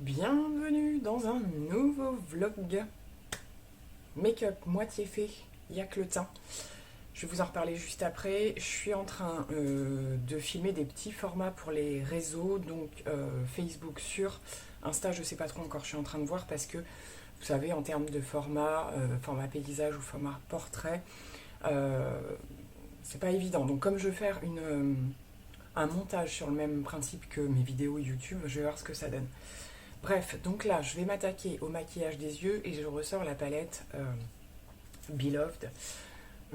Bienvenue dans un nouveau vlog. Make-up moitié fait, il n'y a que le teint. Je vais vous en reparler juste après. Je suis en train de filmer des petits formats pour les réseaux, donc Facebook sur Insta, je sais pas trop encore, je suis en train de voir parce que vous savez, en termes de format, format paysage ou format portrait, euh, c'est pas évident. Donc comme je vais faire un montage sur le même principe que mes vidéos YouTube, je vais voir ce que ça donne. Bref, donc là, je vais m'attaquer au maquillage des yeux et je ressors la palette Beloved.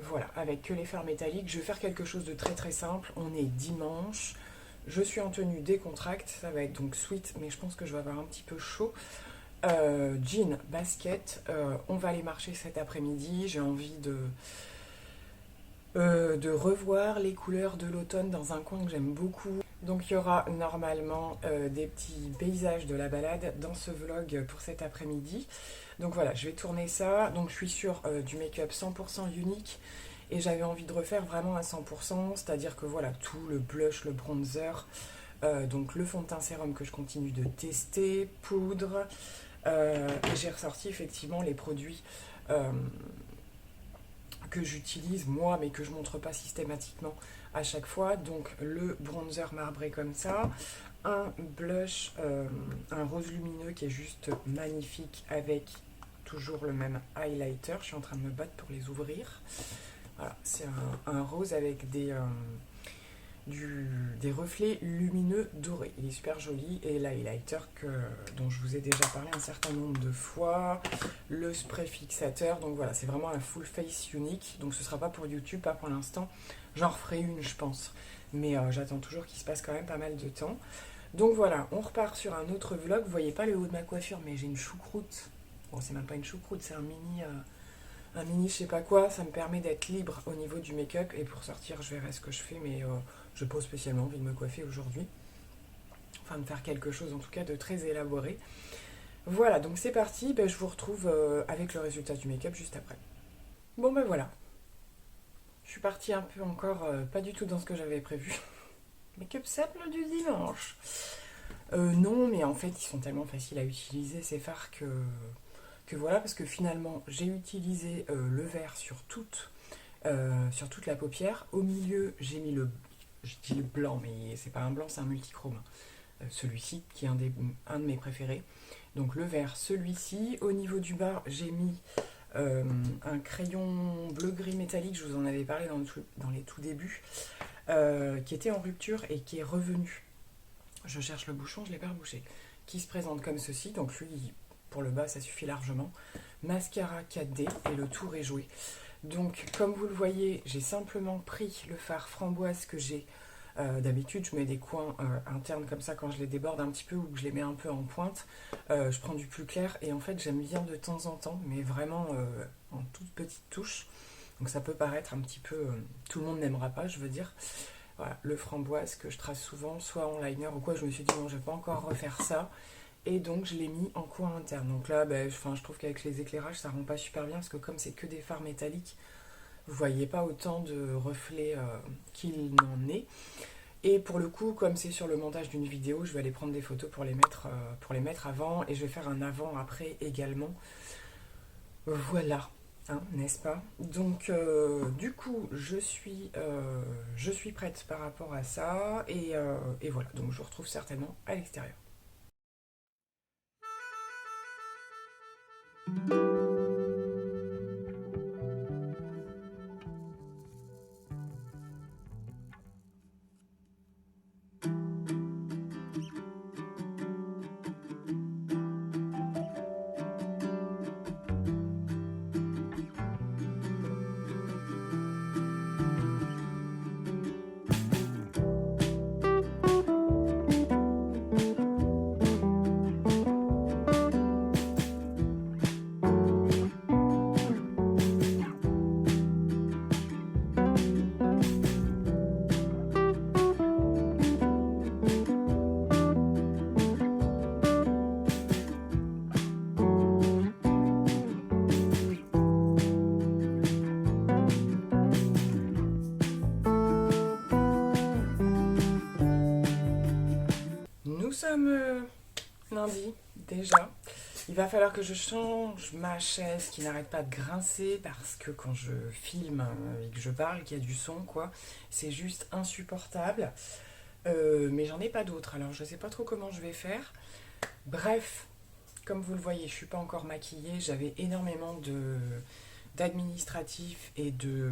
Voilà, avec que les fards métalliques. Je vais faire quelque chose de très très simple. On est dimanche. Je suis en tenue décontracte. Ça va être donc sweat, mais je pense que je vais avoir un petit peu chaud. Jean, basket. On va aller marcher cet après-midi. J'ai envie de revoir les couleurs de l'automne dans un coin que j'aime beaucoup. Donc il y aura normalement des petits paysages de la balade dans ce vlog pour cet après-midi. Donc voilà, je vais tourner ça. Donc je suis sur du make-up 100% unique et j'avais envie de refaire vraiment à 100%, c'est-à-dire que voilà, tout le blush, le bronzer, donc le fond de teint sérum que je continue de tester, poudre, et j'ai ressorti effectivement les produits que j'utilise moi mais que je montre pas systématiquement à chaque fois. Donc le bronzer marbré comme ça, un blush, un rose lumineux qui est juste magnifique avec toujours le même highlighter. Je suis en train de me battre pour les ouvrir. Voilà, c'est un rose avec des reflets lumineux dorés. Il est super joli. Et l'highlighter dont je vous ai déjà parlé un certain nombre de fois. Le spray fixateur. Donc voilà, c'est vraiment un full face unique. Donc ce sera pas pour YouTube, pas pour l'instant. J'en referai une, je pense. Mais j'attends toujours qu'il se passe quand même pas mal de temps. Donc voilà, on repart sur un autre vlog. Vous voyez pas le haut de ma coiffure, mais j'ai une choucroute. Bon, c'est même pas une choucroute, c'est un mini je sais pas quoi. Ça me permet d'être libre au niveau du make-up. Et pour sortir, je verrai ce que je fais. Mais je n'ai pas spécialement envie de me coiffer aujourd'hui. Enfin, de faire quelque chose en tout cas de très élaboré. Voilà, donc c'est parti. Ben, je vous retrouve avec le résultat du make-up juste après. Bon ben voilà. Je suis partie un peu encore pas du tout dans ce que j'avais prévu. Make-up simple du dimanche. Non, mais en fait, ils sont tellement faciles à utiliser ces fards que voilà, parce que finalement, j'ai utilisé le vert sur toute la paupière. Au milieu, j'ai mis je dis le blanc, mais c'est pas un blanc, c'est un multichrome. Celui-ci, qui est un de mes préférés. Donc le vert, celui-ci. Au niveau du bas, j'ai mis un crayon bleu-gris métallique, je vous en avais parlé dans les tout débuts, qui était en rupture et qui est revenu. Je cherche le bouchon, je ne l'ai pas rebouché. Qui se présente comme ceci. Donc lui, pour le bas, ça suffit largement. Mascara 4D et le tour est joué. Donc, comme vous le voyez, j'ai simplement pris le fard framboise que j'ai. D'habitude, je mets des coins internes comme ça quand je les déborde un petit peu ou que je les mets un peu en pointe. Je prends du plus clair et en fait, j'aime bien de temps en temps, mais vraiment en toute petite touche. Donc, ça peut paraître un petit peu... tout le monde n'aimera pas, je veux dire. Voilà, le framboise que je trace souvent, soit en liner ou quoi. Je me suis dit, non, je vais pas encore refaire ça. Et donc, je l'ai mis en coin interne. Donc là, je trouve qu'avec les éclairages, ça rend pas super bien parce que comme c'est que des fards métalliques, vous voyez pas autant de reflets qu'il n'en est. Et pour le coup, comme c'est sur le montage d'une vidéo, je vais aller prendre des photos pour les mettre avant et je vais faire un avant-après également. Voilà, hein, n'est-ce pas? Donc, du coup, je suis prête par rapport à ça et voilà. Donc, je vous retrouve certainement à l'extérieur. déjà. Il va falloir que je change ma chaise qui n'arrête pas de grincer parce que quand je filme et que je parle, qu'il y a du son, quoi, c'est juste insupportable. Mais j'en ai pas d'autres, alors je sais pas trop comment je vais faire. Bref, comme vous le voyez, je suis pas encore maquillée. J'avais énormément d'administratif et de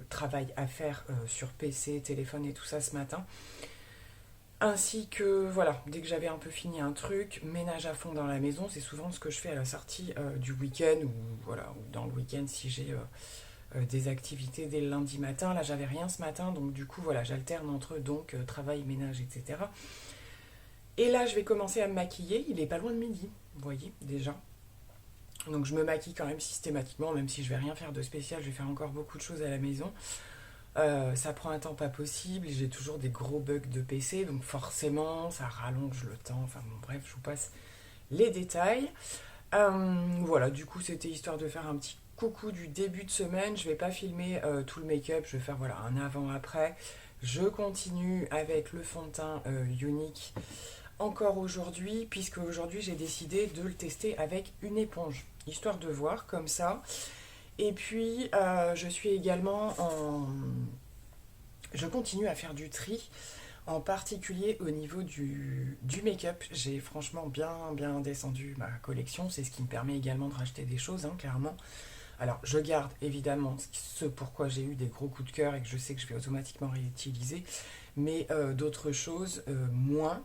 travail à faire sur PC, téléphone et tout ça ce matin. Ainsi que, voilà, dès que j'avais un peu fini un truc, ménage à fond dans la maison, c'est souvent ce que je fais à la sortie du week-end ou, voilà, ou dans le week-end si j'ai des activités dès le lundi matin. Là, j'avais rien ce matin, donc du coup, voilà, j'alterne entre donc travail, ménage, etc. Et là, je vais commencer à me maquiller. Il est pas loin de midi, vous voyez, déjà. Donc je me maquille quand même systématiquement, même si je vais rien faire de spécial, je vais faire encore beaucoup de choses à la maison. Ça prend un temps pas possible, j'ai toujours des gros bugs de PC, donc forcément ça rallonge le temps. Enfin bon, bref, je vous passe les détails. Voilà, du coup c'était histoire de faire un petit coucou du début de semaine. Je vais pas filmer tout le make-up, je vais faire voilà un avant-après. Je continue avec le fond de teint Unique encore aujourd'hui, puisque aujourd'hui j'ai décidé de le tester avec une éponge, histoire de voir comme ça. Et puis je suis également en... Je continue à faire du tri, en particulier au niveau du make-up. J'ai franchement bien descendu ma collection, c'est ce qui me permet également de racheter des choses, hein, clairement. Alors je garde évidemment ce pourquoi j'ai eu des gros coups de cœur et que je sais que je vais automatiquement réutiliser, mais d'autres choses moins.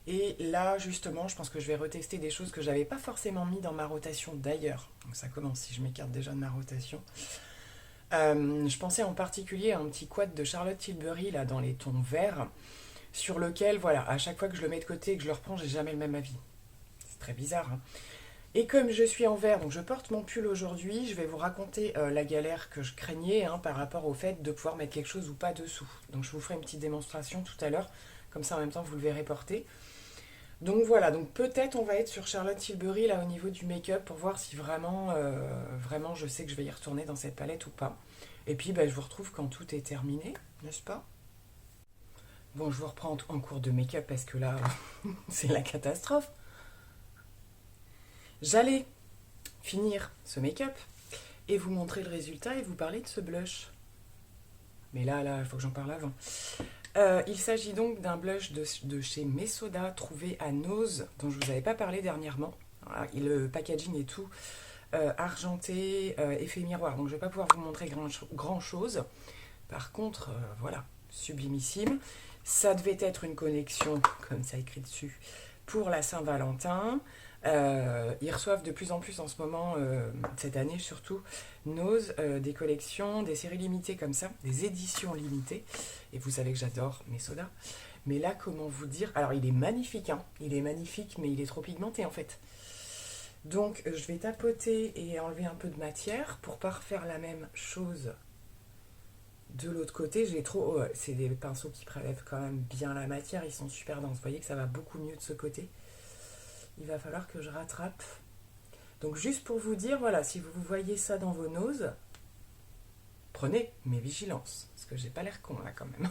Et là, justement, je pense que je vais retester des choses que j'avais pas forcément mis dans ma rotation d'ailleurs. Donc ça commence si je m'écarte déjà de ma rotation. Je pensais en particulier à un petit quad de Charlotte Tilbury, là, dans les tons verts, sur lequel, voilà, à chaque fois que je le mets de côté et que je le reprends, j'ai jamais le même avis. C'est très bizarre, hein. Et comme je suis en vert, donc je porte mon pull aujourd'hui, je vais vous raconter la galère que je craignais hein, par rapport au fait de pouvoir mettre quelque chose ou pas dessous. Donc je vous ferai une petite démonstration tout à l'heure, comme ça en même temps vous le verrez porter. Donc voilà, donc peut-être on va être sur Charlotte Tilbury là au niveau du make-up pour voir si vraiment, vraiment je sais que je vais y retourner dans cette palette ou pas. Et puis je vous retrouve quand tout est terminé, n'est-ce pas? Bon, je vous reprends en cours de make-up parce que là, c'est la catastrophe. J'allais finir ce make-up et vous montrer le résultat et vous parler de ce blush. Mais là, il faut que j'en parle avant. Il s'agit donc d'un blush de chez Mesoda, trouvé à Nose, dont je ne vous avais pas parlé dernièrement. Voilà, le packaging est tout argenté, effet miroir, donc je ne vais pas pouvoir vous montrer grand chose. Par contre, voilà, sublimissime. Ça devait être une connexion, comme ça écrit dessus, pour la Saint-Valentin. Ils reçoivent de plus en plus en ce moment, cette année surtout, Nose, des collections, des séries limitées comme ça, des éditions limitées. Et vous savez que j'adore Mesoda. Mais là, comment vous dire? Alors, il est magnifique, hein. Il est magnifique, mais il est trop pigmenté en fait. Donc, je vais tapoter et enlever un peu de matière pour pas refaire la même chose de l'autre côté. J'ai trop... Oh, c'est des pinceaux qui prélèvent quand même bien la matière. Ils sont super denses. Vous voyez que ça va beaucoup mieux de ce côté. Il va falloir que je rattrape. Donc juste pour vous dire, voilà, si vous voyez ça dans vos noses, prenez mes vigilances. Parce que j'ai pas l'air con là quand même.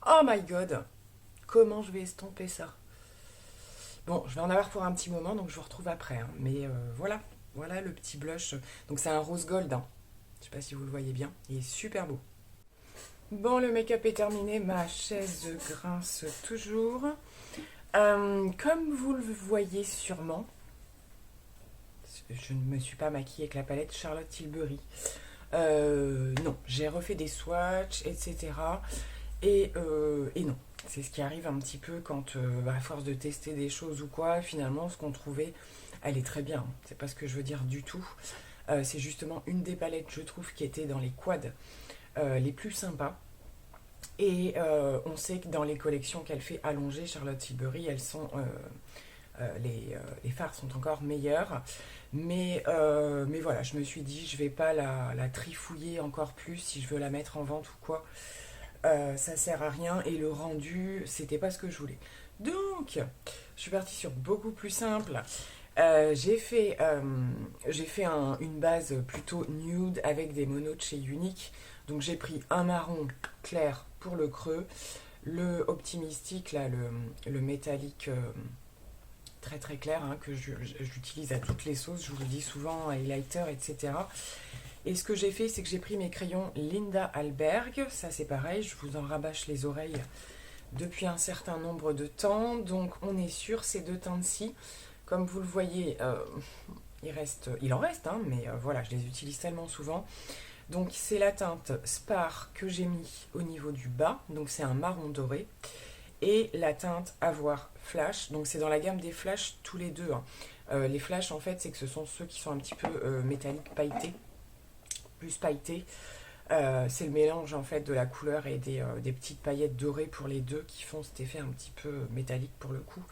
Oh my god! Comment je vais estomper ça? Bon, je vais en avoir pour un petit moment, donc je vous retrouve après. Hein. Mais voilà, voilà le petit blush. Donc c'est un rose gold. Hein. Je sais pas si vous le voyez bien. Il est super beau. Bon, le make-up est terminé. Ma chaise grince toujours. Comme vous le voyez sûrement, je ne me suis pas maquillée avec la palette Charlotte Tilbury. Non, j'ai refait des swatchs, etc. Et non, c'est ce qui arrive un petit peu quand, à force de tester des choses ou quoi, finalement, ce qu'on trouvait, elle est très bien. C'est pas ce que je veux dire du tout. C'est justement une des palettes, je trouve, qui était dans les quads les plus sympas. Et on sait que dans les collections qu'elle fait allonger, Charlotte Tilbury, elles sont, les fards sont encore meilleurs. Mais voilà, je me suis dit, je vais pas la trifouiller encore plus si je veux la mettre en vente ou quoi. Ça sert à rien et le rendu, c'était pas ce que je voulais. Donc, je suis partie sur beaucoup plus simple. J'ai fait une base plutôt nude avec des monos de chez Unique. Donc j'ai pris un marron clair pour le creux, le Optimistic, là, le métallique très très clair, hein, que j'utilise à toutes les sauces, je vous le dis souvent, highlighter, etc. Et ce que j'ai fait, c'est que j'ai pris mes crayons Linda Alberg, ça c'est pareil, je vous en rabâche les oreilles depuis un certain nombre de temps, donc on est sur ces deux teintes-ci. Comme vous le voyez, il en reste, hein, mais voilà, je les utilise tellement souvent. Donc c'est la teinte Spar que j'ai mis au niveau du bas, donc c'est un marron doré. Et la teinte Avoir Flash, donc c'est dans la gamme des Flash tous les deux, hein. Les Flash en fait, c'est que ce sont ceux qui sont un petit peu métalliques pailletés, plus pailletés. C'est le mélange en fait de la couleur et des petites paillettes dorées pour les deux qui font cet effet un petit peu métallique pour le coup.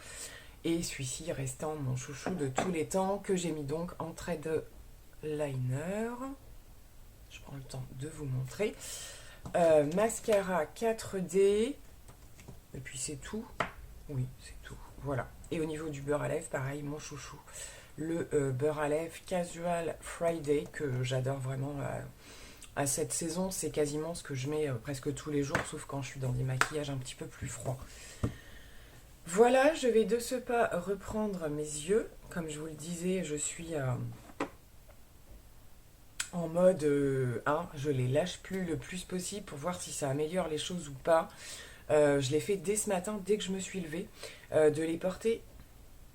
Et celui-ci restant mon chouchou de tous les temps que j'ai mis donc en trait de liner. Je prends le temps de vous montrer. Mascara 4D. Et puis c'est tout. Oui, c'est tout. Voilà. Et au niveau du beurre à lèvres, pareil, mon chouchou. Le beurre à lèvres Casual Friday que j'adore vraiment à cette saison. C'est quasiment ce que je mets presque tous les jours, sauf quand je suis dans des maquillages un petit peu plus froids. Voilà, je vais de ce pas reprendre mes yeux. Comme je vous le disais, je suis en mode je les lâche plus le plus possible pour voir si ça améliore les choses ou pas. Je l'ai fait dès ce matin, dès que je me suis levée, de les porter.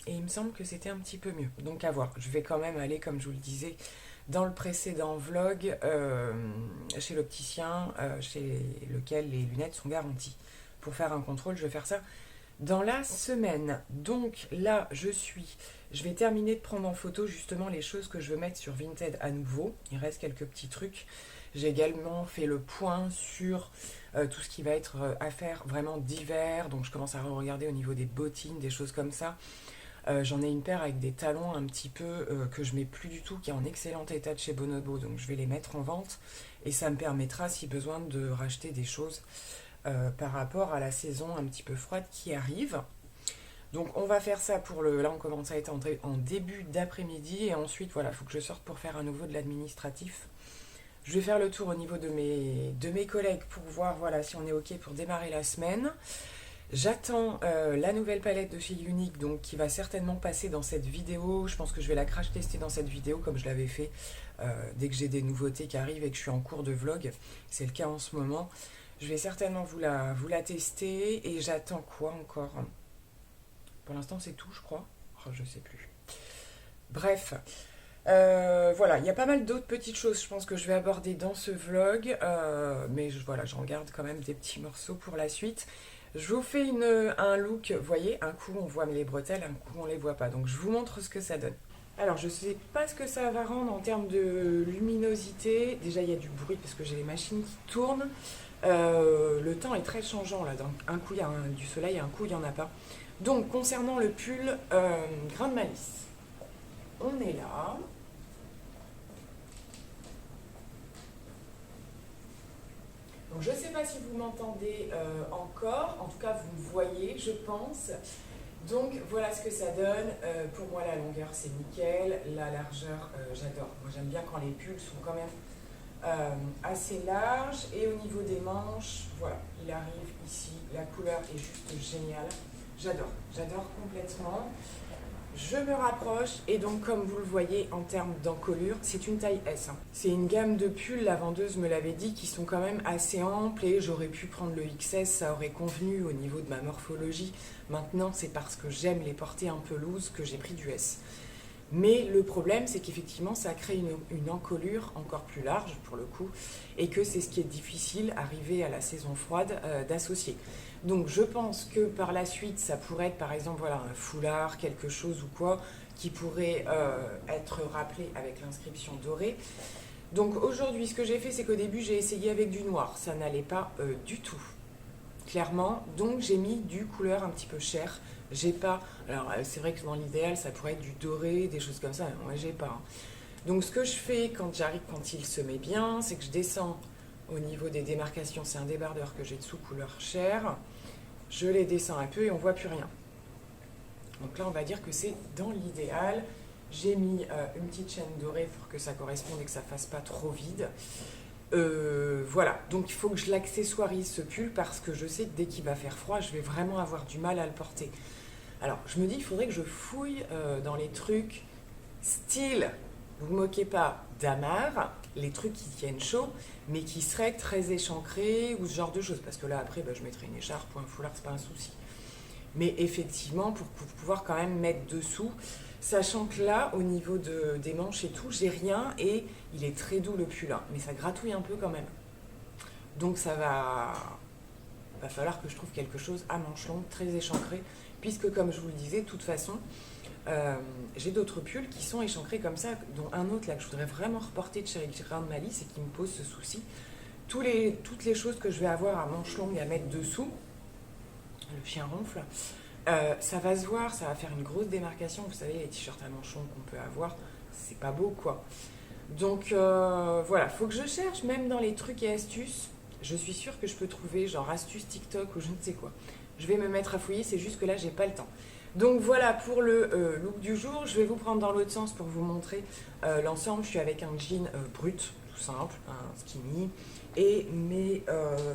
Et il me semble que c'était un petit peu mieux. Donc à voir. Je vais quand même aller, comme je vous le disais, dans le précédent vlog, chez l'opticien, chez lequel les lunettes sont garanties. Pour faire un contrôle, je vais faire ça dans la semaine. Donc là, je vais terminer de prendre en photo justement les choses que je veux mettre sur Vinted à nouveau. Il reste quelques petits trucs. J'ai également fait le point sur tout ce qui va être à faire vraiment d'hiver. Donc je commence à regarder au niveau des bottines, des choses comme ça. J'en ai une paire avec des talons un petit peu que je mets plus du tout, qui est en excellent état de chez Bonobo. Donc je vais les mettre en vente et ça me permettra, si besoin, de racheter des choses par rapport à la saison un petit peu froide qui arrive. Donc on va faire ça pour le... Là on commence à être en début d'après-midi et ensuite voilà, il faut que je sorte pour faire à nouveau de l'administratif. Je vais faire le tour au niveau de mes collègues pour voir voilà, si on est ok pour démarrer la semaine. J'attends la nouvelle palette de chez Younique, donc qui va certainement passer dans cette vidéo. Je pense que je vais la crash tester dans cette vidéo comme je l'avais fait dès que j'ai des nouveautés qui arrivent et que je suis en cours de vlog. C'est le cas en ce moment. Je vais certainement vous la tester et j'attends quoi encore? Pour l'instant c'est tout je crois. Oh, je sais plus. Bref. Voilà, il y a pas mal d'autres petites choses, je pense que je vais aborder dans ce vlog, mais voilà, j'en garde quand même des petits morceaux pour la suite. Je vous fais un look, vous voyez, un coup on voit les bretelles, un coup on les voit pas, donc je vous montre ce que ça donne. Alors je sais pas ce que ça va rendre en termes de luminosité, déjà il y a du bruit parce que j'ai les machines qui tournent, le temps est très changeant là, donc un coup il y a du soleil, un coup il n'y en a pas. Donc concernant le pull Grain de Malice, on est là. Donc je ne sais pas si vous m'entendez encore, en tout cas vous me voyez je pense. Donc voilà ce que ça donne. Pour moi la longueur c'est nickel, la largeur j'adore. Moi j'aime bien quand les pulls sont quand même assez larges. Et au niveau des manches, voilà, il arrive ici, la couleur est juste géniale. J'adore complètement. Je me rapproche et donc comme vous le voyez en termes d'encolure, c'est une taille S. Hein. C'est une gamme de pulls, la vendeuse me l'avait dit, qui sont quand même assez amples et j'aurais pu prendre le XS, ça aurait convenu au niveau de ma morphologie. Maintenant c'est parce que j'aime les porter un peu loose que j'ai pris du S. Mais le problème c'est qu'effectivement ça crée une encolure encore plus large pour le coup et que c'est ce qui est difficile arrivé à la saison froide d'associer. Donc je pense que par la suite ça pourrait être par exemple voilà, un foulard, quelque chose ou quoi qui pourrait être rappelé avec l'inscription dorée. Donc aujourd'hui ce que j'ai fait c'est qu'au début j'ai essayé avec du noir, ça n'allait pas du tout clairement, donc j'ai mis du couleur un petit peu cher. J'ai pas, alors c'est vrai que dans l'idéal ça pourrait être du doré, des choses comme ça, moi j'ai pas. Hein. Donc ce que je fais quand il se met bien, c'est que je descends au niveau des démarcations, c'est un débardeur que j'ai dessous couleur chair, je les descends un peu et on voit plus rien. Donc là on va dire que c'est dans l'idéal. J'ai mis une petite chaîne dorée pour que ça corresponde et que ça fasse pas trop vide. Voilà, donc il faut que je l'accessoirise ce pull parce que je sais que dès qu'il va faire froid, je vais vraiment avoir du mal à le porter. Alors, je me dis, il faudrait que je fouille dans les trucs style, vous ne vous moquez pas, damar, les trucs qui tiennent chaud, mais qui seraient très échancrés ou ce genre de choses. Parce que là, après, je mettrai une écharpe ou un foulard, c'est pas un souci. Mais effectivement, pour pouvoir quand même mettre dessous, sachant que là, au niveau des manches et tout, j'ai rien et il est très doux le pull, hein, mais ça gratouille un peu quand même. Donc ça va falloir que je trouve quelque chose à manches longues, très échancré, puisque comme je vous le disais, de toute façon, j'ai d'autres pulls qui sont échancrés comme ça, dont un autre là que je voudrais vraiment reporter de chez Grand Malice et qui me pose ce souci. Toutes les choses que je vais avoir à manches longues à mettre dessous, le chien ronfle, ça va se voir, ça va faire une grosse démarcation. Vous savez, les t-shirts à manches longues qu'on peut avoir, c'est pas beau quoi. Donc voilà, faut que je cherche, même dans les trucs et astuces, je suis sûre que je peux trouver genre astuces TikTok ou je ne sais quoi. Je vais me mettre à fouiller, c'est juste que là, j'ai pas le temps. Donc voilà pour le look du jour. Je vais vous prendre dans l'autre sens pour vous montrer l'ensemble. Je suis avec un jean brut, tout simple, un skinny, et mes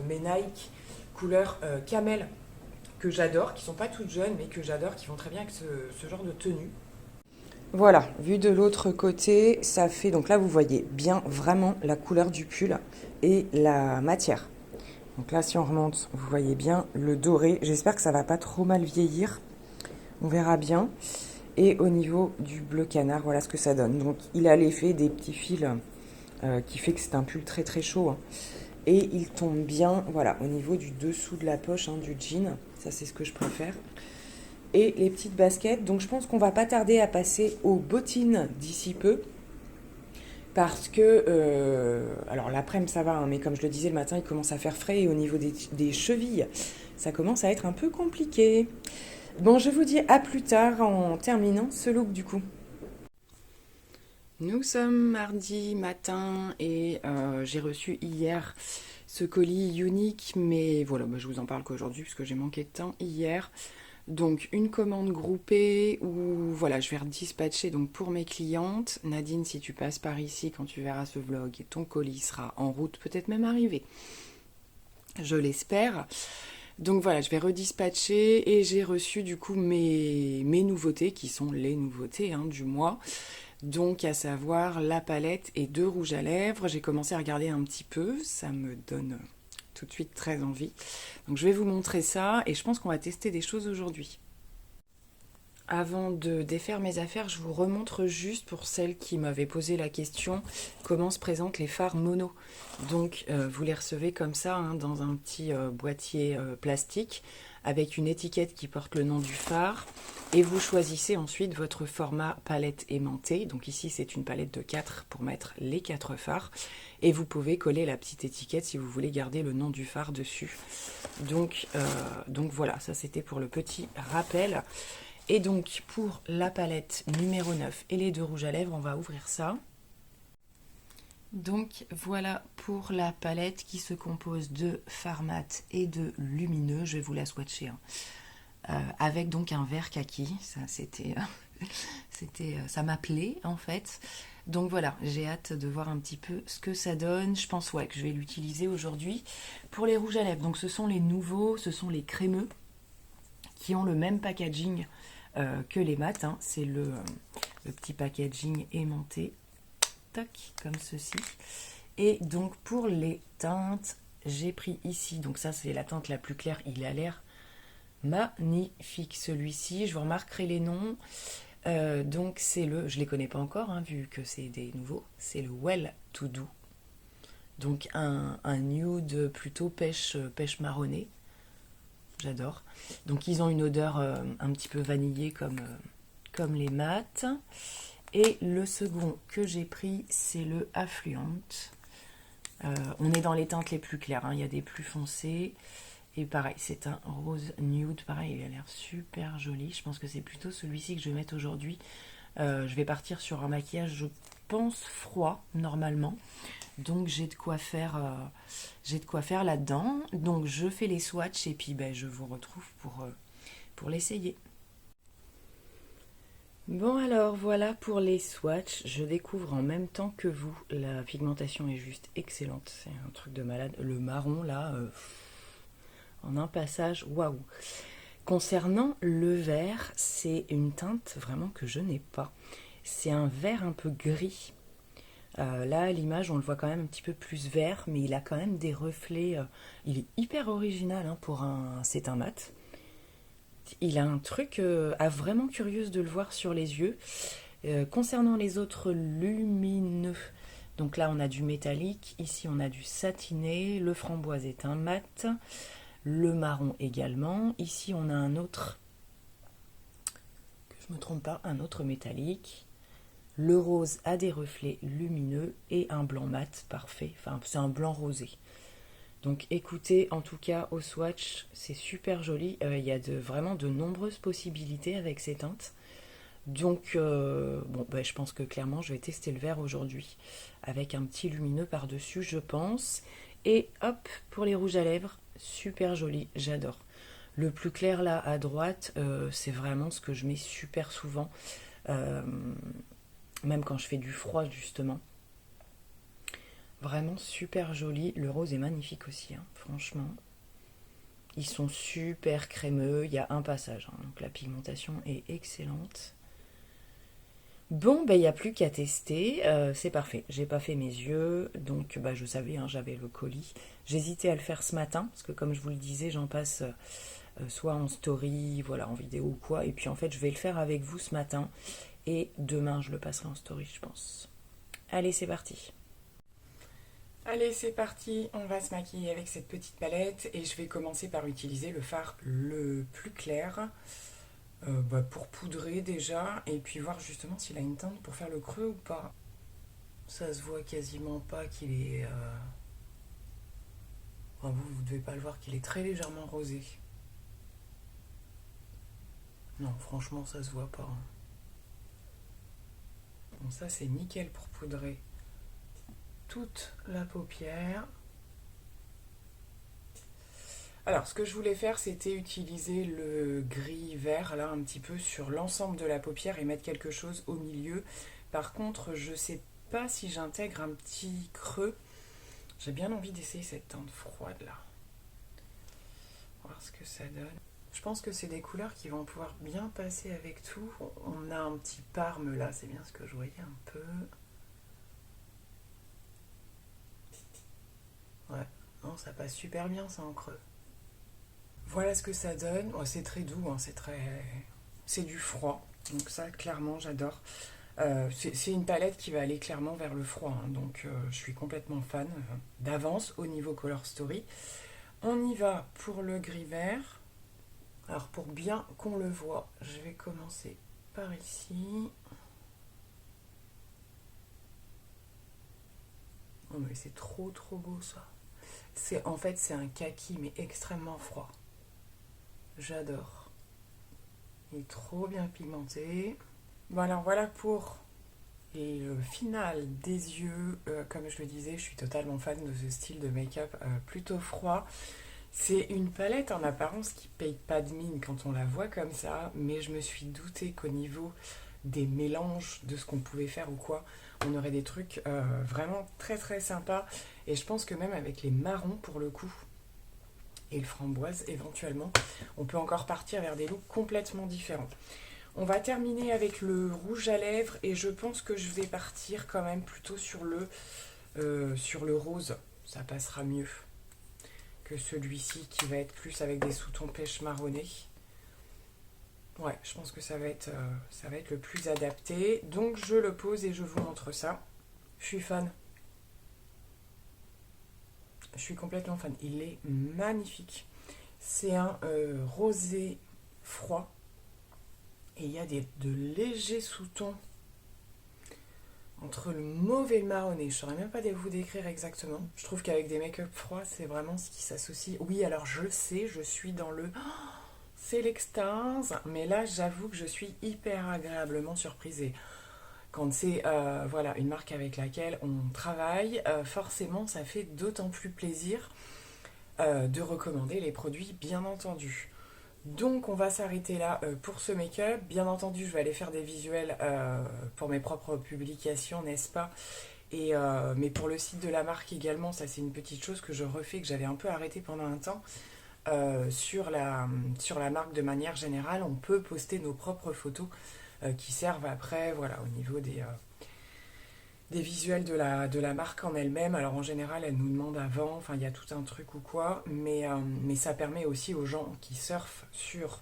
Nike couleur camel que j'adore, qui sont pas toutes jeunes, mais que j'adore, qui vont très bien avec ce genre de tenue. Voilà, vu de l'autre côté, ça fait, donc là vous voyez bien vraiment la couleur du pull et la matière. Donc là si on remonte, vous voyez bien le doré. J'espère que ça va pas trop mal vieillir. On verra bien. Et au niveau du bleu canard, voilà ce que ça donne. Donc il a l'effet des petits fils qui fait que c'est un pull très très chaud. Hein. Et il tombe bien, voilà, au niveau du dessous de la poche du jean. Ça c'est ce que je préfère. Et les petites baskets. Donc je pense qu'on va pas tarder à passer aux bottines d'ici peu. Parce que, alors l'après-midi ça va, hein, mais comme je le disais le matin, il commence à faire frais et au niveau des chevilles, ça commence à être un peu compliqué. Bon, je vous dis à plus tard en terminant ce look du coup. Nous sommes mardi matin et j'ai reçu hier ce colis unique, mais voilà, je vous en parle qu'aujourd'hui parce que j'ai manqué de temps hier. Donc une commande groupée où voilà, je vais redispatcher donc pour mes clientes. Nadine, si tu passes par ici quand tu verras ce vlog, ton colis sera en route, peut-être même arrivé. Je l'espère. Donc voilà, je vais redispatcher et j'ai reçu du coup mes nouveautés qui sont les nouveautés du mois. Donc à savoir la palette et 2 rouges à lèvres. J'ai commencé à regarder un petit peu, ça me donne tout de suite très envie. Donc je vais vous montrer ça et je pense qu'on va tester des choses aujourd'hui. Avant de défaire mes affaires, je vous remontre juste pour celles qui m'avaient posé la question comment se présentent les fards mono. Donc vous les recevez comme ça dans un petit boîtier plastique avec une étiquette qui porte le nom du phare et vous choisissez ensuite votre format palette aimantée. Donc ici c'est une palette de 4 pour mettre les 4 phares et vous pouvez coller la petite étiquette si vous voulez garder le nom du phare dessus. Donc voilà, ça c'était pour le petit rappel. Et donc pour la palette numéro 9 et les 2 rouges à lèvres, on va ouvrir ça. Donc voilà pour la palette qui se compose de fard mat et de lumineux. Je vais vous la swatcher. Avec donc un vert kaki. Ça ça m'appelait en fait. Donc voilà, j'ai hâte de voir un petit peu ce que ça donne. Je pense que je vais l'utiliser aujourd'hui. Pour les rouges à lèvres, donc ce sont les nouveaux, ce sont les crémeux qui ont le même packaging que les mats. C'est le petit packaging aimanté. Tac, comme ceci. Et donc pour les teintes, j'ai pris ici, donc ça c'est la teinte la plus claire, il a l'air magnifique celui-ci, je vous remarquerai les noms. Donc c'est je les connais pas encore vu que c'est des nouveaux, c'est le Well To Do. Donc un nude plutôt pêche marronnée. J'adore. Donc ils ont une odeur un petit peu vanillée comme les mats. Et le second que j'ai pris, c'est le Affluent. On est dans les teintes les plus claires, il y a des plus foncés. Et pareil, c'est un rose nude. Pareil, il a l'air super joli. Je pense que c'est plutôt celui-ci que je vais mettre aujourd'hui. Je vais partir sur un maquillage, je pense, froid, normalement. Donc j'ai de quoi faire là-dedans. Donc je fais les swatchs et puis je vous retrouve pour l'essayer. Bon alors voilà pour les swatchs, je découvre en même temps que vous, la pigmentation est juste excellente, c'est un truc de malade, le marron là, en un passage, waouh. Concernant le vert, c'est une teinte vraiment que je n'ai pas. C'est un vert un peu gris. Là, à l'image, on le voit quand même un petit peu plus vert, mais il a quand même des reflets. Il est hyper original hein, pour un. C'est un mat. Il a un truc vraiment curieuse de le voir sur les yeux. Concernant les autres lumineux, donc là on a du métallique, ici on a du satiné, le framboise est un mat, le marron également, ici on a un autre, que je ne me trompe pas, un autre métallique, le rose a des reflets lumineux et un blanc mat parfait, enfin c'est un blanc rosé. Donc écoutez, en tout cas au swatch c'est super joli, il y a vraiment de nombreuses possibilités avec ces teintes. Donc, je pense que clairement, je vais tester le vert aujourd'hui avec un petit lumineux par-dessus, je pense. Et hop, pour les rouges à lèvres, super joli, j'adore. Le plus clair là à droite, c'est vraiment ce que je mets super souvent, euh, même quand je fais du froid justement. Vraiment super joli. Le rose est magnifique aussi, hein, franchement. Ils sont super crémeux, il y a un passage, hein, donc la pigmentation est excellente. Bon, il n'y a plus qu'à tester, c'est parfait. J'ai pas fait mes yeux, donc je savais, hein, j'avais le colis. J'hésitais à le faire ce matin, parce que comme je vous le disais, j'en passe soit en story, voilà, en vidéo ou quoi. Et puis en fait, je vais le faire avec vous ce matin, et demain, je le passerai en story, je pense. Allez, c'est parti. Allez, c'est parti, on va se maquiller avec cette petite palette et je vais commencer par utiliser le fard le plus clair pour poudrer déjà et puis voir justement s'il a une teinte pour faire le creux ou pas. Ça se voit quasiment pas qu'il est... Enfin, vous devez pas le voir qu'il est très légèrement rosé. Non, franchement, ça se voit pas. Hein. Bon, ça c'est nickel pour poudrer toute la paupière. Alors, ce que je voulais faire, c'était utiliser le gris-vert, là, un petit peu sur l'ensemble de la paupière et mettre quelque chose au milieu. Par contre, je sais pas si j'intègre un petit creux. J'ai bien envie d'essayer cette teinte froide, là. Voir ce que ça donne. Je pense que c'est des couleurs qui vont pouvoir bien passer avec tout. On a un petit parme, là, c'est bien ce que je voyais un peu. Ouais, non, ça passe super bien, ça, en creux. Voilà ce que ça donne. Oh, c'est très doux, hein, c'est du froid. Donc ça, clairement, j'adore. C'est une palette qui va aller clairement vers le froid. Hein, donc je suis complètement fan d'avance au niveau Color Story. On y va pour le gris-vert. Alors pour bien qu'on le voit, je vais commencer par ici. Oh mais c'est trop beau ça. En fait c'est un kaki mais extrêmement froid. J'adore. Il est trop bien pigmenté. Bon alors voilà pour le final des yeux. Comme je le disais, je suis totalement fan de ce style de make-up plutôt froid. C'est une palette en apparence qui paye pas de mine quand on la voit comme ça, mais je me suis doutée qu'au niveau des mélanges de ce qu'on pouvait faire ou quoi, on aurait des trucs vraiment très sympas. Et je pense que même avec les marrons pour le coup, et le framboise éventuellement, on peut encore partir vers des looks complètement différents. On va terminer avec le rouge à lèvres et je pense que je vais partir quand même plutôt sur le rose. Ça passera mieux que celui-ci qui va être plus avec des sous-tons pêche marronné. Ouais, je pense que ça va être le plus adapté. Donc je le pose et je vous montre ça. Je suis fan. Je suis complètement fan. Il est magnifique. C'est un rosé froid. Et il y a de légers sous-tons entre le mauve et le marronné. Je ne saurais même pas vous décrire exactement. Je trouve qu'avec des make-up froids, c'est vraiment ce qui s'associe. Oui, alors je sais, je suis dans le... c'est l'extase. Mais là, j'avoue que je suis hyper agréablement surprise. Et quand c'est voilà, une marque avec laquelle on travaille, forcément, ça fait d'autant plus plaisir de recommander les produits, bien entendu. Donc on va s'arrêter là pour ce make-up. Bien entendu, je vais aller faire des visuels pour mes propres publications, n'est-ce pas? Mais pour le site de la marque également, ça c'est une petite chose que je refais, que j'avais un peu arrêté pendant un temps. sur la marque de manière générale, on peut poster nos propres photos qui servent après, voilà, au niveau des visuels de la marque en elle-même. Alors en général, elle nous demande avant, enfin il y a tout un truc ou quoi, mais ça permet aussi aux gens qui surfent sur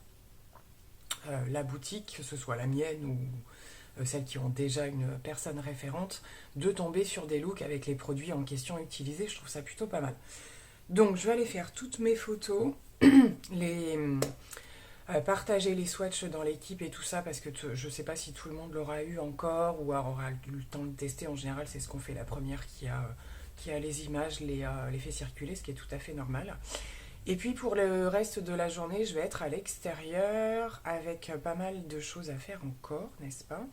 la boutique, que ce soit la mienne ou celles qui ont déjà une personne référente, de tomber sur des looks avec les produits en question utilisés. Je trouve ça plutôt pas mal. Donc je vais aller faire toutes mes photos, les partager les swatchs dans l'équipe et tout ça, parce que je sais pas si tout le monde l'aura eu encore ou aura eu le temps de tester. En général, c'est ce qu'on fait la première qui a les images, les fait circuler, ce qui est tout à fait normal. Et puis pour le reste de la journée, je vais être à l'extérieur avec pas mal de choses à faire encore, n'est-ce pas?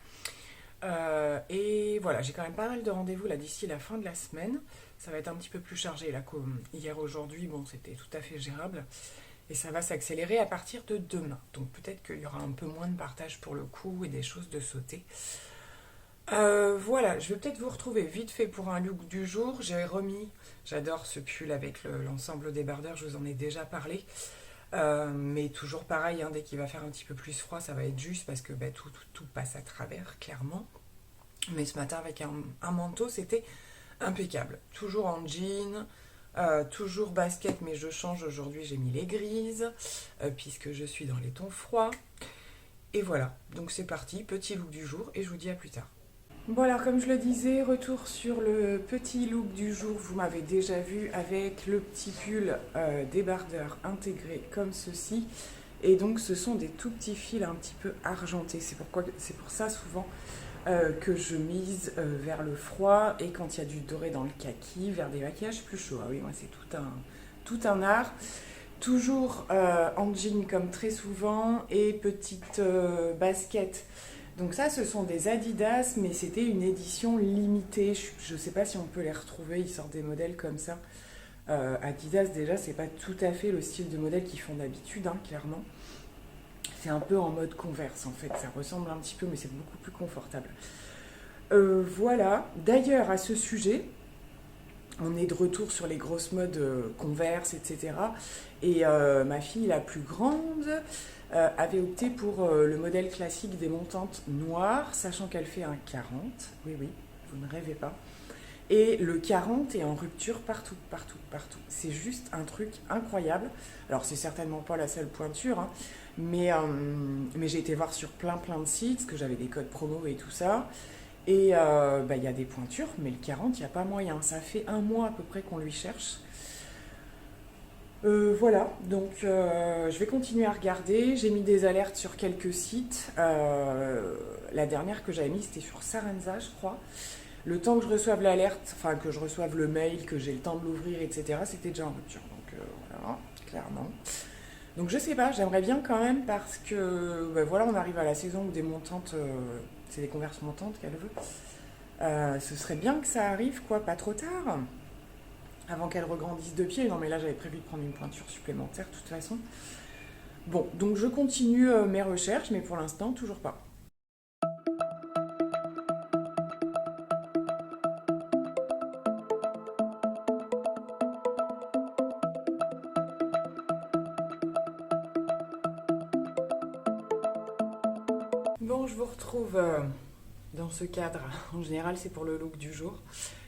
Et voilà, j'ai quand même pas mal de rendez-vous là d'ici la fin de la semaine. Ça va être un petit peu plus chargé là qu'hier aujourd'hui. Bon, c'était tout à fait gérable. Et ça va s'accélérer à partir de demain. Donc peut-être qu'il y aura un peu moins de partage pour le coup et des choses de sauter. Voilà, je vais peut-être vous retrouver vite fait pour un look du jour. J'ai remis, j'adore ce pull avec l'ensemble débardeur, je vous en ai déjà parlé. Mais toujours pareil, hein, dès qu'il va faire un petit peu plus froid, ça va être juste parce que tout passe à travers, clairement. Mais ce matin, avec un manteau, c'était impeccable. Toujours en jean, toujours basket, mais je change. Aujourd'hui, j'ai mis les grises, puisque je suis dans les tons froids. Et voilà, donc c'est parti, petit look du jour, et je vous dis à plus tard. Bon alors comme je le disais, retour sur le petit look du jour, vous m'avez déjà vu avec le petit pull débardeur intégré comme ceci. Et donc ce sont des tout petits fils un petit peu argentés, c'est pour ça souvent que je mise vers le froid et quand il y a du doré dans le kaki, vers des maquillages plus chauds. Ah oui, moi c'est tout un art. Toujours en jean comme très souvent et petite basket. Donc ça, ce sont des Adidas, mais c'était une édition limitée. Je ne sais pas si on peut les retrouver, ils sortent des modèles comme ça. Adidas, déjà, c'est pas tout à fait le style de modèle qu'ils font d'habitude, hein, clairement. C'est un peu en mode Converse, en fait. Ça ressemble un petit peu, mais c'est beaucoup plus confortable. Voilà. D'ailleurs, à ce sujet, on est de retour sur les grosses modes Converse, etc. Et ma fille, la plus grande, avait opté pour le modèle classique des montantes noires, sachant qu'elle fait un 40. Oui, oui, vous ne rêvez pas. Et le 40 est en rupture partout, partout, partout. C'est juste un truc incroyable. Alors, c'est certainement pas la seule pointure, hein, mais j'ai été voir sur plein de sites, parce que j'avais des codes promo et tout ça. Et y a des pointures, mais le 40, il n'y a pas moyen. Ça fait un mois à peu près qu'on lui cherche. Voilà, donc je vais continuer à regarder. J'ai mis des alertes sur quelques sites. La dernière que j'avais mise, c'était sur Sarenza, je crois. Le temps que je reçoive l'alerte, enfin que je reçoive le mail, que j'ai le temps de l'ouvrir, etc., c'était déjà en rupture. Donc voilà, clairement. Donc je sais pas, j'aimerais bien quand même parce que voilà, on arrive à la saison où des montantes, c'est des converses montantes qu'elle veut. Ce serait bien que ça arrive, quoi, pas trop tard, avant qu'elle regrandisse de pied. Non mais là j'avais prévu de prendre une pointure supplémentaire de toute façon. Bon, donc je continue mes recherches, mais pour l'instant toujours pas. Bon, je vous retrouve dans ce cadre. En général, c'est pour le look du jour.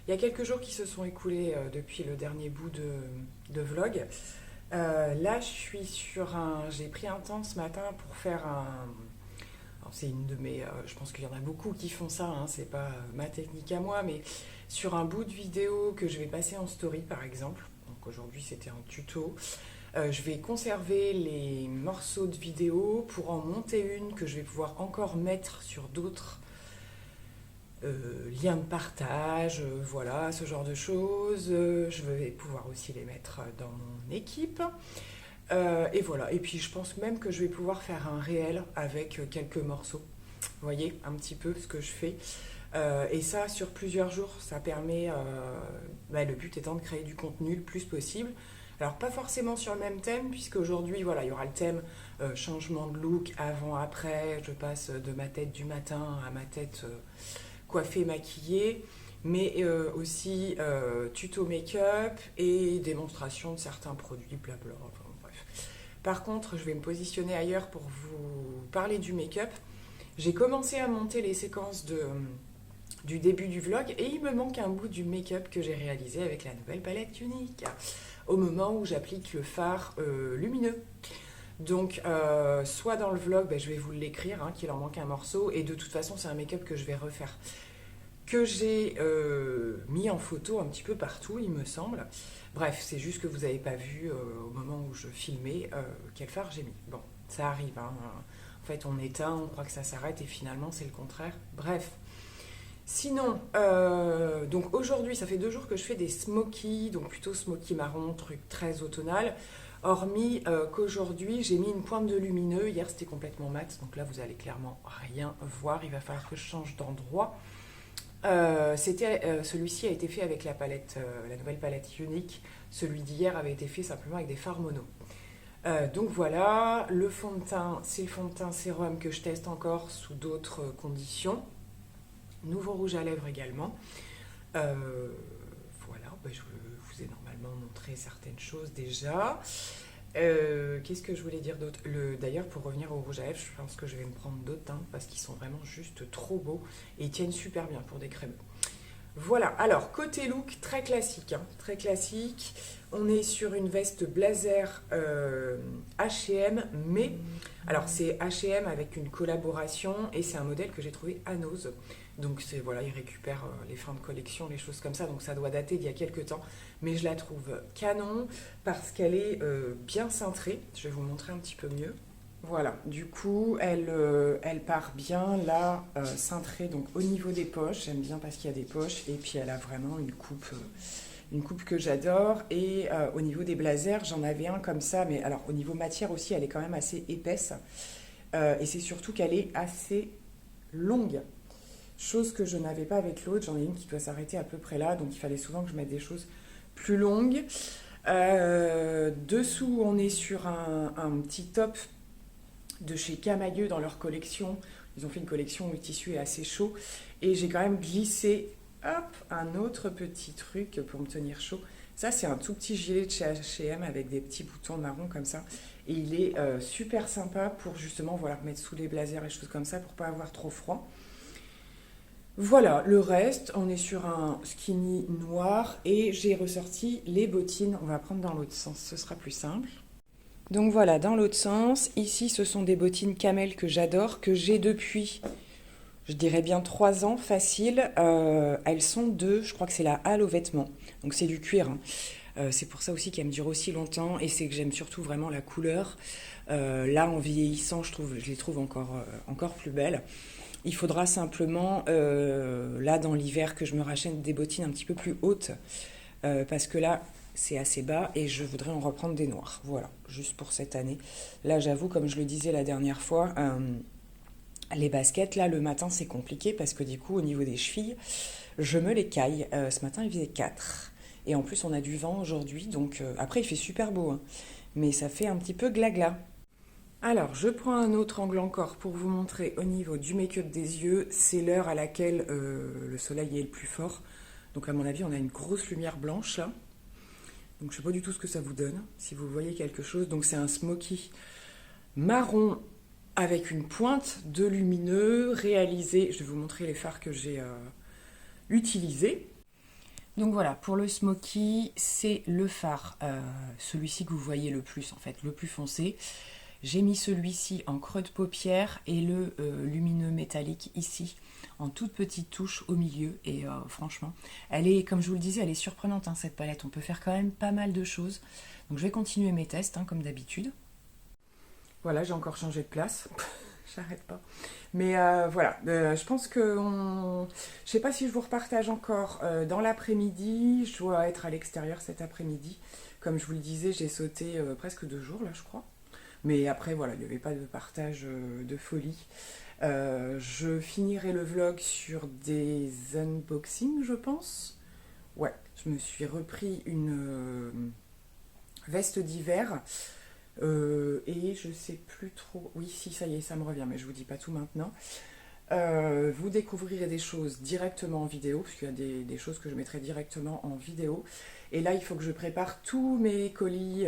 Il y a quelques jours qui se sont écoulés depuis le dernier bout de vlog. Là, je suis sur j'ai pris un temps ce matin pour faire un... Alors, c'est une de mes... je pense qu'il y en a beaucoup qui font ça, hein, c'est pas ma technique à moi, mais sur un bout de vidéo que je vais passer en story, par exemple. Donc aujourd'hui, c'était un tuto. Je vais conserver les morceaux de vidéo pour en monter une que je vais pouvoir encore mettre sur d'autres liens de partage, voilà, ce genre de choses. Je vais pouvoir aussi les mettre dans mon équipe. Et voilà. Et puis je pense même que je vais pouvoir faire un réel avec quelques morceaux. Vous voyez un petit peu ce que je fais. Et ça, sur plusieurs jours, ça permet... le but étant de créer du contenu le plus possible. Alors pas forcément sur le même thème, puisque aujourd'hui voilà, il y aura le thème changement de look avant, après, je passe de ma tête du matin à ma tête coiffée, maquillée, mais aussi tuto make-up et démonstration de certains produits, blabla, enfin, bref. Par contre, je vais me positionner ailleurs pour vous parler du make-up. J'ai commencé à monter les séquences du début du vlog et il me manque un bout du make-up que j'ai réalisé avec la nouvelle palette Unique au moment où j'applique le fard lumineux. Donc, soit dans le vlog, je vais vous l'écrire, hein, qu'il en manque un morceau, et de toute façon, c'est un make-up que je vais refaire, que j'ai mis en photo un petit peu partout, il me semble. Bref, c'est juste que vous n'avez pas vu au moment où je filmais quel fard j'ai mis. Bon, ça arrive, hein. En fait, on éteint, on croit que ça s'arrête, et finalement, c'est le contraire. Bref. Sinon, donc aujourd'hui, ça fait 2 jours que je fais des smokies, donc plutôt smoky marron, truc très automnal. Hormis qu'aujourd'hui, j'ai mis une pointe de lumineux. Hier, c'était complètement mat, donc là, vous allez clairement rien voir. Il va falloir que je change d'endroit. Celui-ci a été fait avec la palette, la nouvelle palette Unique. Celui d'hier avait été fait simplement avec des fards mono. Donc voilà, le fond de teint, c'est le fond de teint sérum que je teste encore sous d'autres conditions. Nouveau rouge à lèvres également. Voilà, je vous ai normalement montré certaines choses déjà. Qu'est-ce que je voulais dire d'autre? D'ailleurs, pour revenir au rouge à lèvres, je pense que je vais me prendre d'autres teints parce qu'ils sont vraiment juste trop beaux et ils tiennent super bien pour des crémeux. Voilà, alors côté look, très classique, hein, très classique. On est sur une veste blazer H&M, mais alors c'est H&M avec une collaboration et c'est un modèle que j'ai trouvé à Nose. Donc voilà, ils récupèrent les fins de collection, les choses comme ça, donc ça doit dater d'il y a quelques temps. Mais je la trouve canon parce qu'elle est bien cintrée. Je vais vous montrer un petit peu mieux. Voilà, du coup, elle part bien là, cintrée, donc au niveau des poches. J'aime bien parce qu'il y a des poches. Et puis elle a vraiment une coupe que j'adore. Et au niveau des blazers, j'en avais un comme ça. Mais alors au niveau matière aussi, elle est quand même assez épaisse. Et c'est surtout qu'elle est assez longue. Chose que je n'avais pas avec l'autre. J'en ai une qui doit s'arrêter à peu près là. Donc il fallait souvent que je mette des choses plus longues. Dessous, on est sur un petit top de chez Camailleux dans leur collection. Ils ont fait une collection où le tissu est assez chaud. Et j'ai quand même glissé un autre petit truc pour me tenir chaud. Ça, c'est un tout petit gilet de chez H&M avec des petits boutons marron comme ça. Et il est super sympa pour justement mettre sous les blazers et choses comme ça pour pas avoir trop froid. Voilà, le reste, on est sur un skinny noir et j'ai ressorti les bottines. On va prendre dans l'autre sens, ce sera plus simple. Donc voilà, dans l'autre sens, ici ce sont des bottines camel que j'adore, que j'ai depuis, je dirais bien 3 ans, facile. Elles sont je crois que c'est la halle aux vêtements, donc c'est du cuir, hein. C'est pour ça aussi qu'elles me durent aussi longtemps et c'est que j'aime surtout vraiment la couleur. Là, en vieillissant, je les trouve encore plus belles. Il faudra simplement, là dans l'hiver, que je me rachète des bottines un petit peu plus hautes, parce que là, c'est assez bas et je voudrais en reprendre des noirs. Voilà, juste pour cette année. Là, j'avoue, comme je le disais la dernière fois, les baskets, là, le matin, c'est compliqué parce que du coup, au niveau des chevilles, je me les caille. Ce matin, il faisait 4. Et en plus, on a du vent aujourd'hui, donc après, il fait super beau, hein, mais ça fait un petit peu gla-gla. Alors, je prends un autre angle encore pour vous montrer au niveau du make-up des yeux. C'est l'heure à laquelle le soleil est le plus fort. Donc, à mon avis, on a une grosse lumière blanche là. Donc, je ne sais pas du tout ce que ça vous donne, si vous voyez quelque chose. Donc, c'est un smoky marron avec une pointe de lumineux réalisé. Je vais vous montrer les fards que j'ai utilisés. Donc voilà, pour le smoky, c'est le fard, celui-ci que vous voyez le plus en fait, le plus foncé. J'ai mis celui-ci en creux de paupière et le lumineux métallique ici, en toute petite touche au milieu. Et franchement, elle est, comme je vous le disais, elle est surprenante, hein, cette palette. On peut faire quand même pas mal de choses. Donc je vais continuer mes tests, hein, comme d'habitude. Voilà, j'ai encore changé de place. J'arrête pas. Mais voilà, je pense que... Je sais pas si je vous repartage encore dans l'après-midi. Je dois être à l'extérieur cet après-midi. Comme je vous le disais, j'ai sauté presque 2 jours, là, je crois. Mais après, voilà, il n'y avait pas de partage de folie. Je finirai le vlog sur des unboxings, je pense. Ouais, je me suis repris une veste d'hiver. Et je sais plus trop... Oui, si, ça y est, ça me revient, mais je vous dis pas tout maintenant. Vous découvrirez des choses directement en vidéo, parce qu'il y a des choses que je mettrai directement en vidéo. Et là, il faut que je prépare tous mes colis...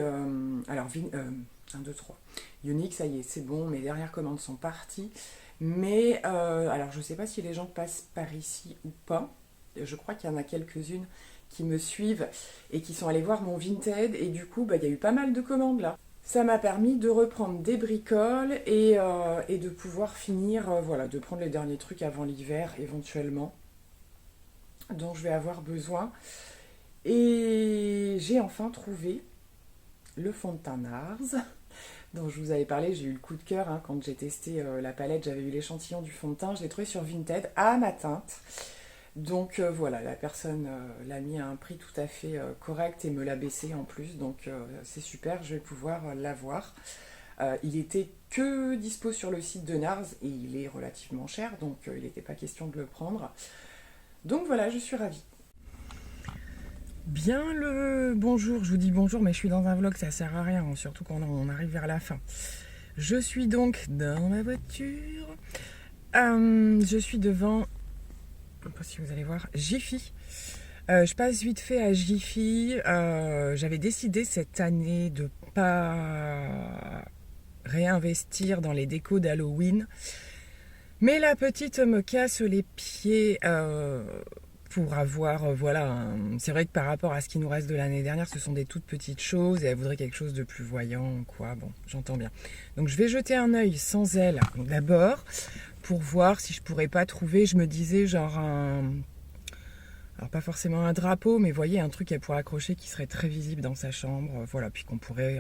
1, 2, 3. Unique, ça y est, c'est bon, mes dernières commandes sont parties. Mais, alors je ne sais pas si les gens passent par ici ou pas. Je crois qu'il y en a quelques-unes qui me suivent et qui sont allées voir mon Vinted. Et du coup, il y a eu pas mal de commandes là. Ça m'a permis de reprendre des bricoles et de pouvoir finir, voilà, de prendre les derniers trucs avant l'hiver éventuellement, dont je vais avoir besoin. Et j'ai enfin trouvé le fond de teint NARS dont je vous avais parlé. J'ai eu le coup de cœur quand j'ai testé la palette, j'avais eu l'échantillon du fond de teint, je l'ai trouvé sur Vinted à ma teinte. Donc voilà, la personne l'a mis à un prix tout à fait correct et me l'a baissé en plus, donc c'est super, je vais pouvoir l'avoir. Il était que dispo sur le site de NARS et il est relativement cher, donc il n'était pas question de le prendre. Donc voilà, je suis ravie. Bien le bonjour, je vous dis bonjour, mais je suis dans un vlog, ça sert à rien, surtout quand on arrive vers la fin. Je suis donc dans ma voiture. Je suis devant, je ne sais pas si vous allez voir, Jiffy. Je passe vite fait à Jiffy. J'avais décidé cette année de pas réinvestir dans les décos d'Halloween. Mais la petite me casse les pieds pour avoir, voilà, c'est vrai que par rapport à ce qui nous reste de l'année dernière, ce sont des toutes petites choses et elle voudrait quelque chose de plus voyant, quoi. Bon, j'entends bien. Donc je vais jeter un œil sans elle d'abord pour voir si je pourrais pas trouver, je me disais genre alors pas forcément un drapeau, mais voyez, un truc qu'elle pourrait accrocher qui serait très visible dans sa chambre, voilà, puis qu'on pourrait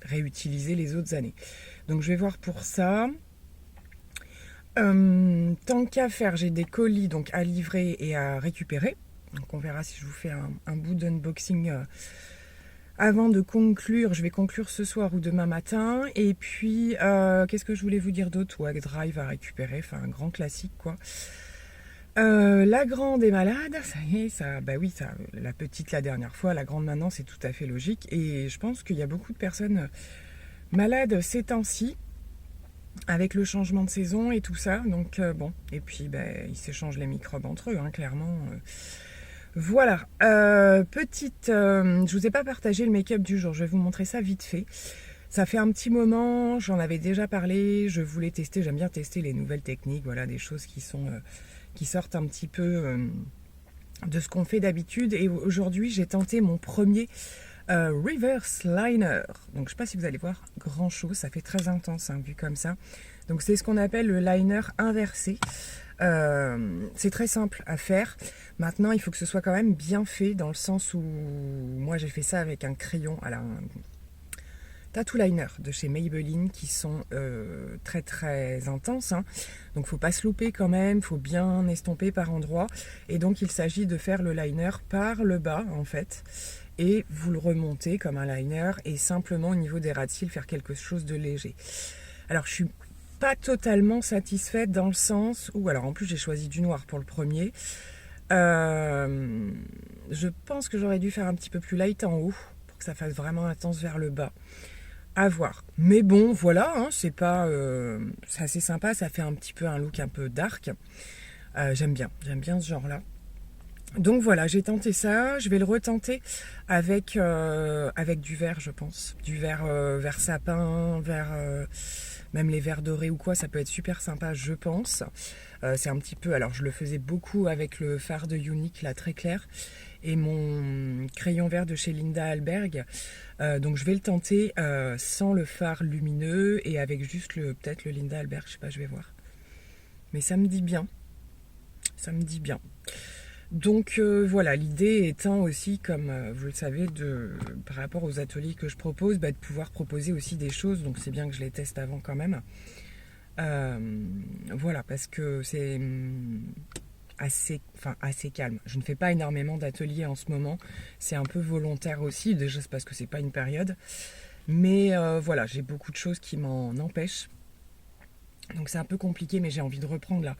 réutiliser les autres années. Donc je vais voir pour ça. Tant qu'à faire, j'ai des colis donc à livrer et à récupérer. Donc on verra si je vous fais un bout d'unboxing avant de conclure. Je vais conclure ce soir ou demain matin. Et puis, qu'est-ce que je voulais vous dire d'autre? Ouais, Drive à récupérer, enfin un grand classique quoi. La grande est malade, ça y est, ça, bah oui, ça, la petite la dernière fois, la grande maintenant, c'est tout à fait logique. Et je pense qu'il y a beaucoup de personnes malades ces temps-ci, avec le changement de saison et tout ça. Donc bon, et puis ils s'échangent les microbes entre eux, clairement. Voilà, je vous ai pas partagé le make-up du jour, je vais vous montrer ça vite fait. Ça fait un petit moment, j'en avais déjà parlé, je voulais tester, j'aime bien tester les nouvelles techniques, voilà, des choses qui sortent un petit peu de ce qu'on fait d'habitude. Et aujourd'hui, j'ai tenté mon premier reverse liner. Donc, je sais pas si vous allez voir grand chose, ça fait très intense vu comme ça. Donc, c'est ce qu'on appelle le liner inversé. C'est très simple à faire. Maintenant, il faut que ce soit quand même bien fait dans le sens où moi, j'ai fait ça avec un crayon, alors un tattoo liner de chez Maybelline qui sont très très intenses. Donc faut pas se louper quand même, faut bien estomper par endroits. Et donc il s'agit de faire le liner par le bas en fait. Et vous le remontez comme un liner et simplement au niveau des ras de cils faire quelque chose de léger. Alors je suis pas totalement satisfaite dans le sens où, alors en plus j'ai choisi du noir pour le premier. Je pense que j'aurais dû faire un petit peu plus light en haut pour que ça fasse vraiment intense vers le bas. À voir. Mais bon, voilà, c'est assez sympa, ça fait un petit peu un look un peu dark. J'aime bien ce genre-là. Donc voilà, j'ai tenté ça, je vais le retenter avec du vert, je pense. Du vert vert sapin, même les verts dorés ou quoi, ça peut être super sympa, je pense. C'est un petit peu, alors je le faisais beaucoup avec le fard de Unique, là, très clair, et mon crayon vert de chez Linda Alberg. Donc je vais le tenter sans le fard lumineux et avec juste peut-être le Linda Alberg, je sais pas, je vais voir. Mais ça me dit bien. Ça me dit bien. Donc voilà, l'idée étant aussi, comme vous le savez, par rapport aux ateliers que je propose, de pouvoir proposer aussi des choses. Donc c'est bien que je les teste avant quand même. Voilà, parce que c'est assez calme. Je ne fais pas énormément d'ateliers en ce moment. C'est un peu volontaire aussi. Déjà, c'est parce que c'est pas une période. Mais voilà, j'ai beaucoup de choses qui m'en empêchent. Donc c'est un peu compliqué, mais j'ai envie de reprendre là.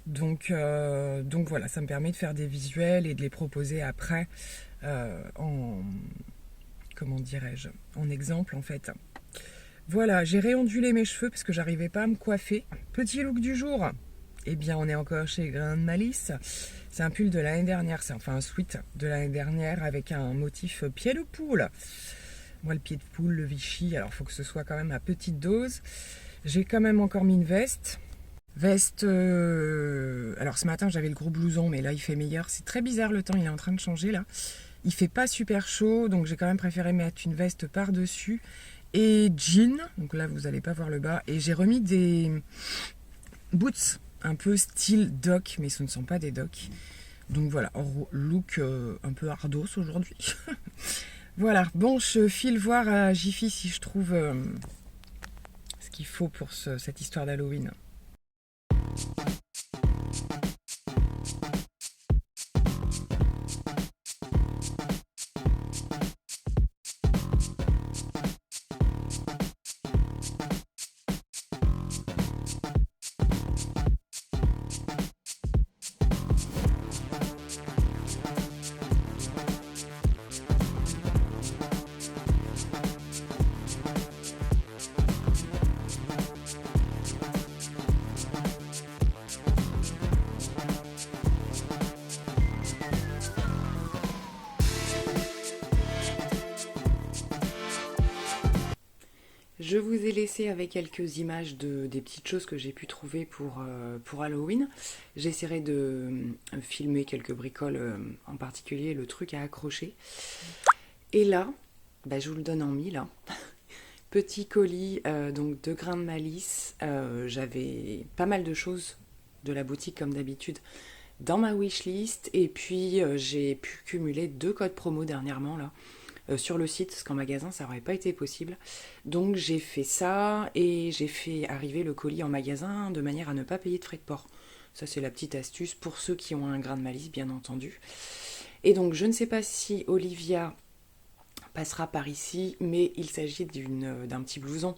Donc voilà, ça me permet de faire des visuels et de les proposer après comment dirais-je, en exemple en fait. Voilà, j'ai réondulé mes cheveux parce que j'arrivais pas à me coiffer. Petit look du jour. Eh bien, on est encore chez Grain de Malice. C'est un pull de l'année dernière, c'est enfin un sweat de l'année dernière avec un motif pied de poule. Moi, le pied de poule, le Vichy, alors il faut que ce soit quand même à petite dose. J'ai quand même encore mis une veste. Veste, alors ce matin j'avais le gros blouson, mais là il fait meilleur. C'est très bizarre, le temps il est en train de changer là. Il fait pas super chaud, donc j'ai quand même préféré mettre une veste par-dessus. Et jean, donc là vous allez pas voir le bas. Et j'ai remis des boots, un peu style doc, mais ce ne sont pas des docs. Donc voilà, look un peu ardos aujourd'hui. Voilà, bon, je file voir à Jiffy si je trouve ce qu'il faut pour cette histoire d'Halloween. Je vous ai laissé avec quelques images des petites choses que j'ai pu trouver pour Halloween. J'essaierai de filmer quelques bricoles, en particulier le truc à accrocher. Et là, bah, je vous le donne en mille, hein. Petit colis, donc 2 grains de malice. J'avais pas mal de choses de la boutique comme d'habitude dans ma wishlist. Et puis j'ai pu cumuler 2 codes promo dernièrement là. Sur le site, parce qu'en magasin ça n'aurait pas été possible. Donc j'ai fait ça et j'ai fait arriver le colis en magasin de manière à ne pas payer de frais de port. Ça c'est la petite astuce pour ceux qui ont un grain de malice bien entendu. Et donc je ne sais pas si Olivia passera par ici, mais il s'agit d'un petit blouson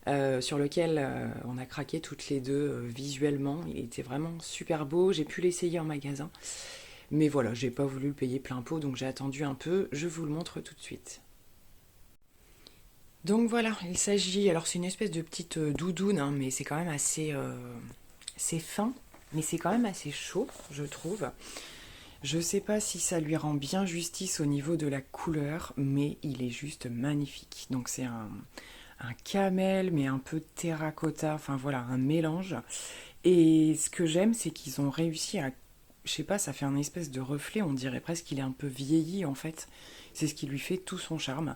sur lequel on a craqué toutes les deux visuellement. Il était vraiment super beau, j'ai pu l'essayer en magasin. Mais voilà, j'ai pas voulu le payer plein pot, donc j'ai attendu un peu. Je vous le montre tout de suite. Donc voilà, il s'agit... Alors c'est une espèce de petite doudoune, hein, mais c'est quand même assez... c'est fin, mais c'est quand même assez chaud, je trouve. Je sais pas si ça lui rend bien justice au niveau de la couleur, mais il est juste magnifique. Donc c'est un camel, mais un peu terracotta, enfin voilà, un mélange. Et ce que j'aime, c'est qu'ils ont réussi à... Je sais pas, ça fait un espèce de reflet, on dirait presque qu'il est un peu vieilli en fait. C'est ce qui lui fait tout son charme.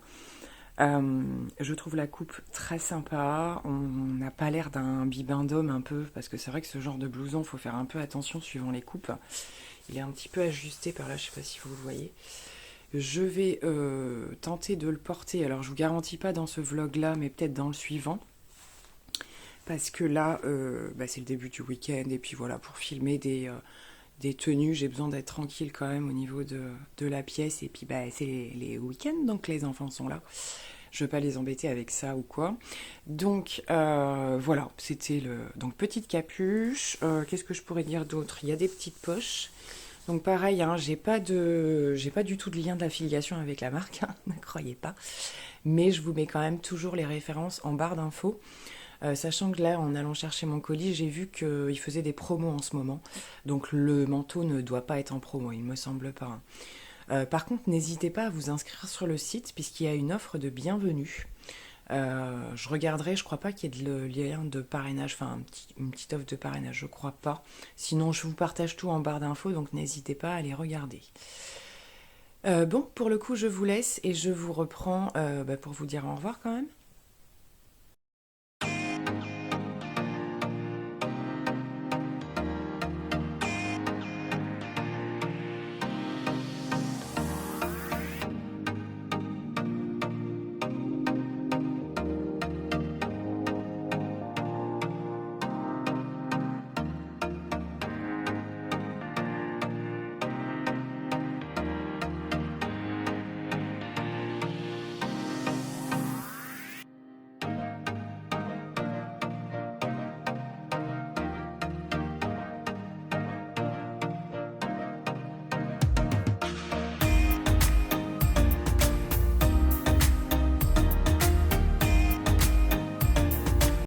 Je trouve la coupe très sympa. On n'a pas l'air d'un bibendum un peu, parce que c'est vrai que ce genre de blouson, faut faire un peu attention suivant les coupes. Il est un petit peu ajusté par là, je sais pas si vous le voyez. Je vais tenter de le porter. Alors je vous garantis pas dans ce vlog là, mais peut-être dans le suivant. Parce que là, c'est le début du week-end. Et puis voilà, pour filmer des tenues, j'ai besoin d'être tranquille quand même au niveau de la pièce. Et puis c'est les week-ends, donc les enfants sont là. Je veux pas les embêter avec ça ou quoi. Donc voilà, c'était donc petite capuche. Qu'est-ce que je pourrais dire d'autre? Il y a des petites poches. Donc pareil, hein, j'ai pas du tout de lien d'affiliation avec la marque, hein, ne croyez pas. Mais je vous mets quand même toujours les références en barre d'infos. Sachant que là, en allant chercher mon colis, j'ai vu qu'il faisait des promos en ce moment. Donc le manteau ne doit pas être en promo, il me semble pas. Par contre, n'hésitez pas à vous inscrire sur le site, puisqu'il y a une offre de bienvenue. Je regarderai, je crois pas qu'il y ait de lien de parrainage, enfin une petite offre de parrainage, je crois pas. Sinon, je vous partage tout en barre d'infos, donc n'hésitez pas à aller regarder. Bon, pour le coup, je vous laisse et je vous reprends pour vous dire au revoir quand même.